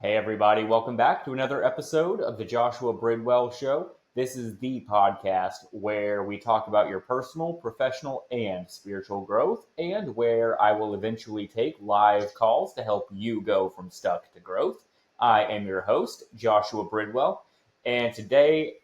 Hey, everybody, welcome back to another episode of the Joshua Bridwell Show. This is the podcast where we talk about your personal, professional, and spiritual growth, and where I will eventually take live calls to help you go from stuck to growth. I am your host, Joshua Bridwell, and today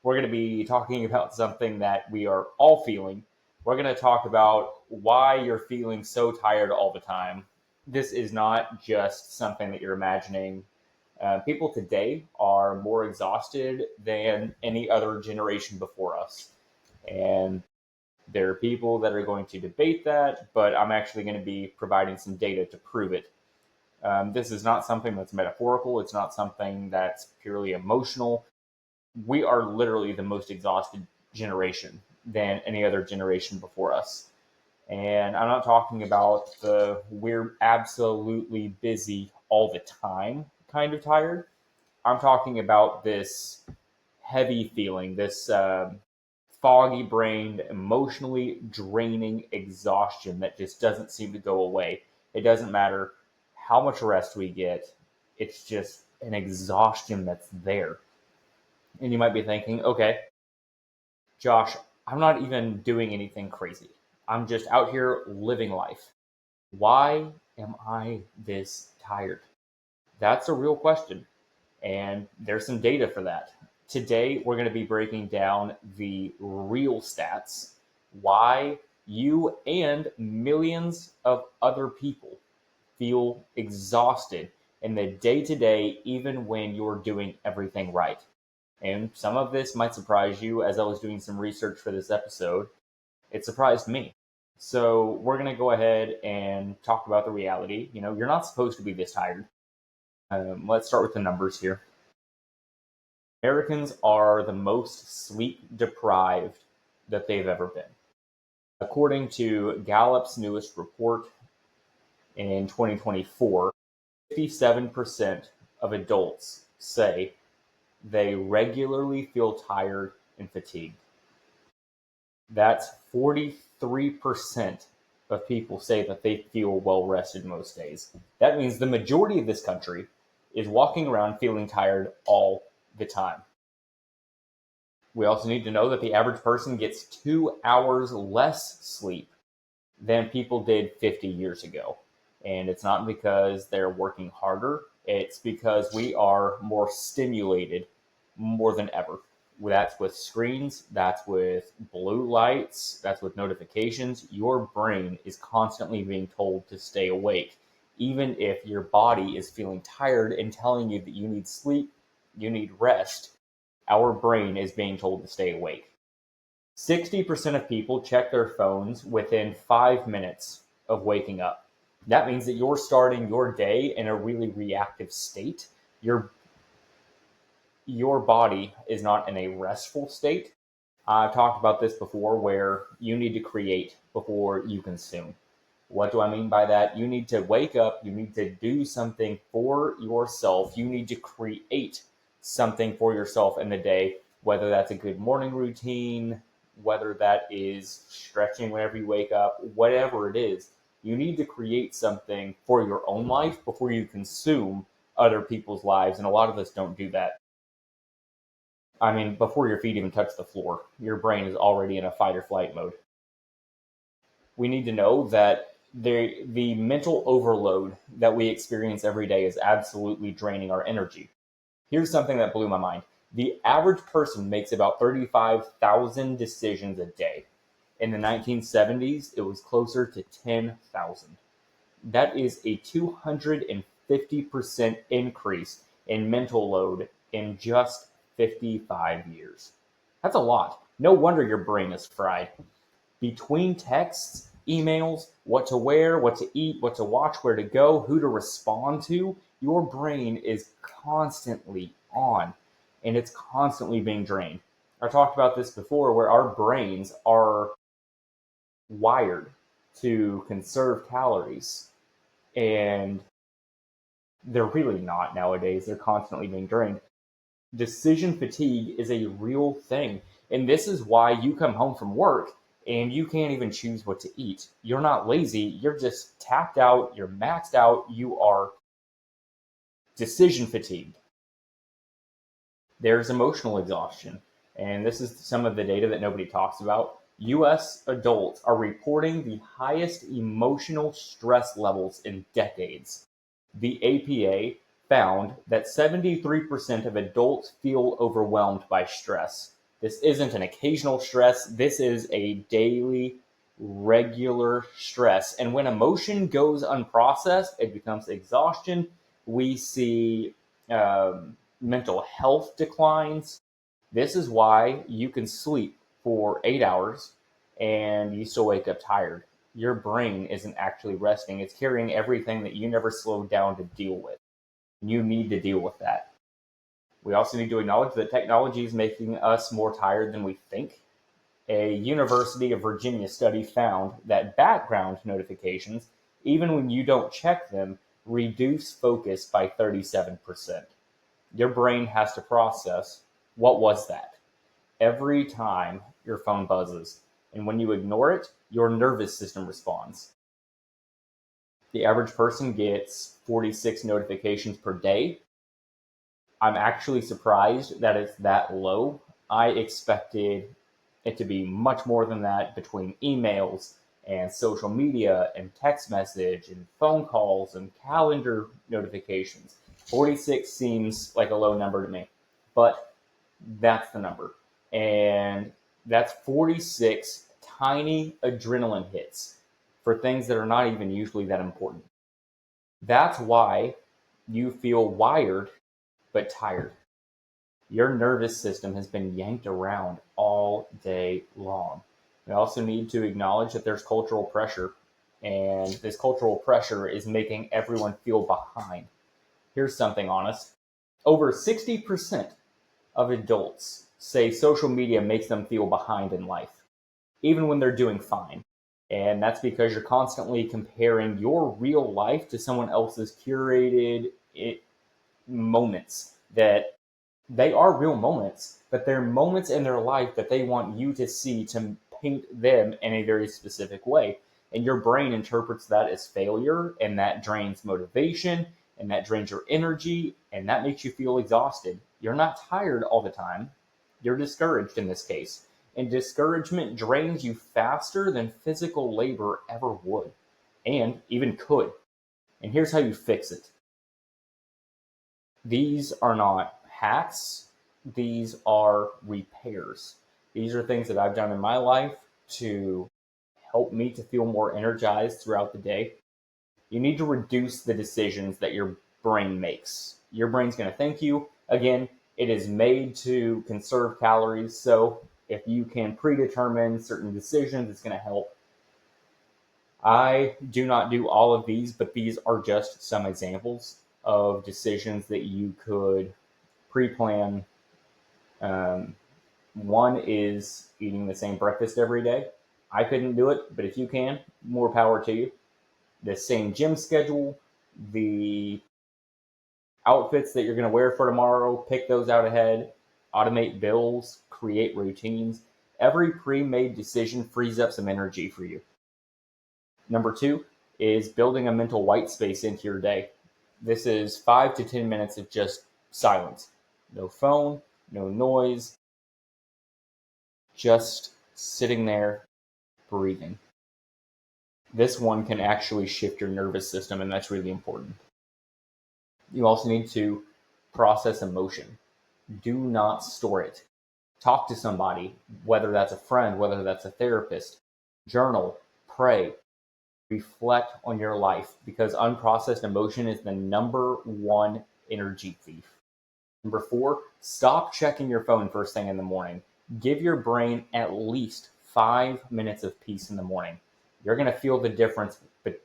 we're going to be talking about something that we are all feeling. We're going to talk about why you're feeling so tired all the time. This is not just something that you're imagining. People today are more exhausted than any other generation before us. And there are people that are going to debate that, but I'm actually going to be providing some data to prove it. This is not something that's metaphorical, it's not something that's purely emotional. We are literally the most exhausted generation than any other generation before us. And I'm not talking about the we're absolutely busy all the time kind of tired. I'm talking about this heavy feeling, this foggy brained, emotionally draining exhaustion that just doesn't seem to go away. It doesn't matter how much rest we get, it's just an exhaustion that's there. And you might be thinking, okay, Josh, I'm not even doing anything crazy. I'm just out here living life. Why am I this tired? That's a real question. And there's some data for that. Today, we're going to be breaking down the real stats, why you and millions of other people feel exhausted in the day to day, even when you're doing everything right. And some of this might surprise you. As I was doing some research for this episode, it surprised me. So we're going to go ahead and talk about the reality. You're not supposed to be this tired. Let's start with the numbers here. Americans are the most sleep deprived that they've ever been. According to Gallup's newest report in 2024, 57% of adults say they regularly feel tired and fatigued. That's 43% of people say that they feel well rested most days. That means the majority of this country is walking around feeling tired all the time. We also need to know that the average person gets 2 hours less sleep than people did 50 years ago. And it's not because they're working harder, it's because we are more stimulated more than ever. That's with screens, that's with blue lights, that's with notifications. Your brain is constantly being told to stay awake, even if your body is feeling tired and telling you that you need sleep, you need rest. Our brain is being told to stay awake. 60% of people check their phones within 5 minutes of waking up. That means that you're starting your day in a really reactive state. Your body is not in a restful state. I've talked about this before where you need to create before you consume. What do I mean by that? You need to wake up, you need to do something for yourself, you need to create something for yourself in the day, whether that's a good morning routine, whether that is stretching whenever you wake up, whatever it is. You need to create something for your own life before you consume other people's lives, and a lot of us don't do that. I mean, before your feet even touch the floor, your brain is already in a fight or flight mode. We need to know that the mental overload that we experience every day is absolutely draining our energy. Here's something that blew my mind. The average person makes about 35,000 decisions a day. In the 1970s, it was closer to 10,000. That is a 250% increase in mental load in just 55 years. That's a lot. No wonder your brain is fried. Between texts, emails, what to wear, what to eat, what to watch, where to go, who to respond to, your brain is constantly on and it's constantly being drained. I talked about this before where our brains are wired to conserve calories and they're really not nowadays. They're constantly being drained. Decision fatigue is a real thing. And this is why you come home from work and you can't even choose what to eat. You're not lazy. You're just tapped out. You're maxed out. You are decision fatigue. There's emotional exhaustion. And this is some of the data that nobody talks about. US adults are reporting the highest emotional stress levels in decades. The APA found that 73% of adults feel overwhelmed by stress. This isn't an occasional stress, this is a daily, regular stress. And when emotion goes unprocessed, it becomes exhaustion. We see mental health declines. This is why you can sleep for 8 hours and you still wake up tired. Your brain isn't actually resting. It's carrying everything that you never slowed down to deal with. You need to deal with that. We also need to acknowledge that technology is making us more tired than we think. A University of Virginia study found that background notifications, even when you don't check them, reduce focus by 37%. Your brain has to process, what was that? Every time your phone buzzes. And when you ignore it, your nervous system responds. The average person gets 46 notifications per day. I'm actually surprised that it's that low. I expected it to be much more than that between emails and social media and text message and phone calls and calendar notifications. 46 seems like a low number to me, but that's the number. And that's 46 tiny adrenaline hits for things that are not even usually that important. That's why you feel wired but tired. Your nervous system has been yanked around all day long. We also need to acknowledge that there's cultural pressure, and this cultural pressure is making everyone feel behind. Here's something honest. Over 60% of adults say social media makes them feel behind in life, even when they're doing fine. And that's because you're constantly comparing your real life to someone else's curated moments that they are real moments, but they're moments in their life that they want you to see to paint them in a very specific way. And your brain interprets that as failure, and that drains motivation, and that drains your energy, and that makes you feel exhausted. You're not tired all the time. You're discouraged in this case. And discouragement drains you faster than physical labor ever would, and even could. And here's how you fix it. These are not hacks, these are repairs. These are things that I've done in my life to help me to feel more energized throughout the day. You need to reduce the decisions that your brain makes. Your brain's going to thank you. Again, it is made to conserve calories, so if you can predetermine certain decisions, it's going to help. I do not do all of these, but these are just some examples of decisions that you could pre-plan. One is eating the same breakfast every day. I couldn't do it, but if you can, more power to you. The same gym schedule, the outfits that you're going to wear for tomorrow, pick those out ahead, automate bills, create routines. Every pre-made decision frees up some energy for you. Number two is building a mental white space into your day. This is 5 to 10 minutes of just silence. No phone, no noise, just sitting there breathing. This one can actually shift your nervous system, and that's really important. You also need to process emotion. Do not store it. Talk to somebody, whether that's a friend, whether that's a therapist. Journal, pray, reflect on your life, because unprocessed emotion is the number one energy thief. Number four, stop checking your phone first thing in the morning. Give your brain at least 5 minutes of peace in the morning. You're going to feel the difference, but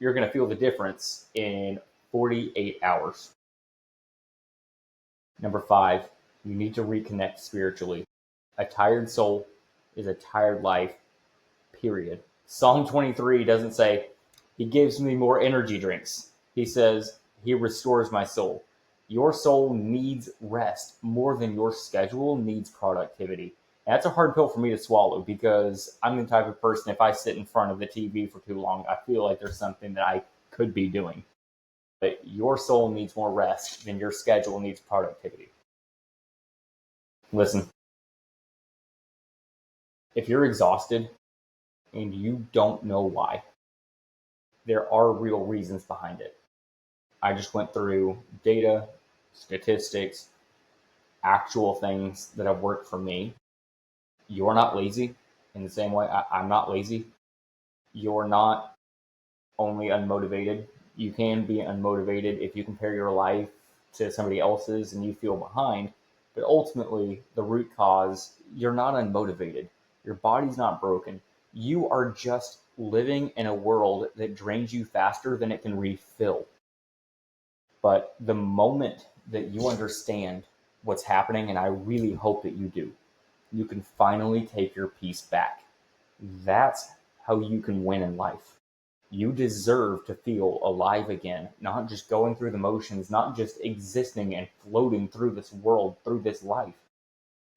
you're going to feel the difference in 48 hours. Number five, you need to reconnect spiritually. A tired soul is a tired life, period. Psalm 23 doesn't say, He gives me more energy drinks. He says, He restores my soul. Your soul needs rest more than your schedule needs productivity. And that's a hard pill for me to swallow, because I'm the type of person, if I sit in front of the TV for too long, I feel like there's something that I could be doing. your soul needs more rest than your schedule needs productivity. Listen, if you're exhausted and you don't know why, there are real reasons behind it. I just went through data, statistics, actual things that have worked for me. You're not lazy in the same way I'm not lazy. You're not only unmotivated. You can be unmotivated if you compare your life to somebody else's and you feel behind. But ultimately, the root cause, you're not unmotivated. Your body's not broken. You are just living in a world that drains you faster than it can refill. But the moment that you understand what's happening, and I really hope that you do, you can finally take your peace back. That's how you can win in life. You deserve to feel alive again, not just going through the motions, not just existing and floating through this world, through this life.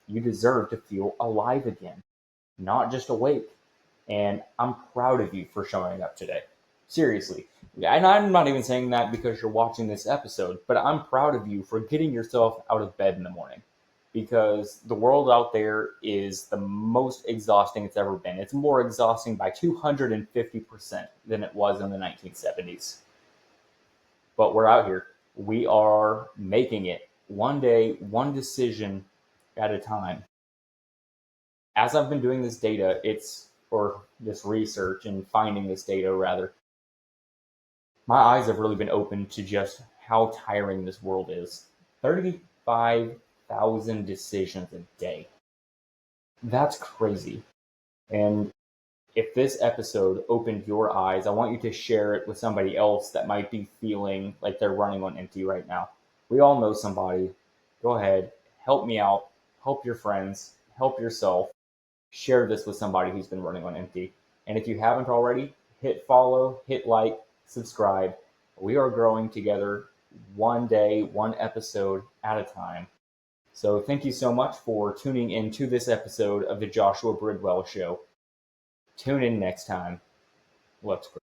You deserve to feel alive again, not just awake. And I'm proud of you for showing up today. Seriously. And I'm not even saying that because you're watching this episode, but I'm proud of you for getting yourself out of bed in the morning. Because the world out there is the most exhausting it's ever been. It's more exhausting by 250% than it was in the 1970s. But we're out here. We are making it one day, one decision at a time. As I've been doing this data, or this research and finding this data rather, my eyes have really been opened to just how tiring this world is. 35,000 decisions a day. That's crazy. And if this episode opened your eyes, I want you to share it with somebody else that might be feeling like they're running on empty right now. We all know somebody. Go ahead, help me out, help your friends, help yourself. Share this with somebody who's been running on empty. And if you haven't already, hit follow, hit like, subscribe. We are growing together one day, one episode at a time. So thank you so much for tuning in to this episode of the Joshua Bridwell Show. Tune in next time. Let's grow.